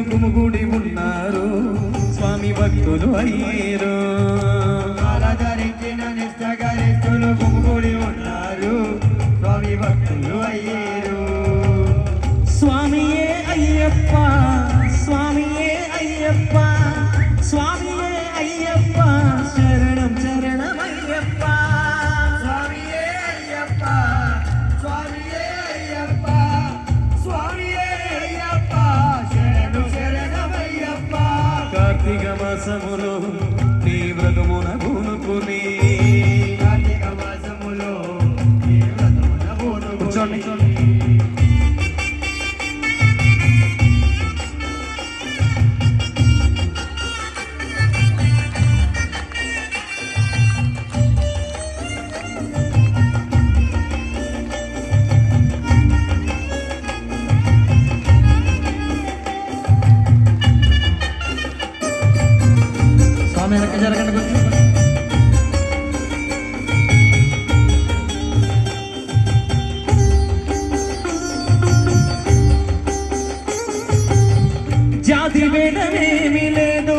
గుమిగూడి ఉన్నారు స్వామి భక్తులు అయ్యేరు. ధరించిన నిష్టగరిస్తులు గుమిగూడి ఉన్నారు స్వామి భక్తులు అయ్యేరు. స్వామియే అయ్యప్ప స్వామియే అయ్యప్ప స్వామియే అయ్యప్ప శరణం శరణమయ్యప్ప. స్వామియే అయ్యప్ప స్వామియే అయ్యప్ప స్వామియే అయ్యప్ప శరణు శరణమయ్యప్ప. కార్తీక మాసములో నీ వ్రతమున పూనుకుని కార్తీక మాసములో నీ వ్రతమున పూనుకుని వెనక జరగండి కొంచెం. జాతి భేదమేమి లేదు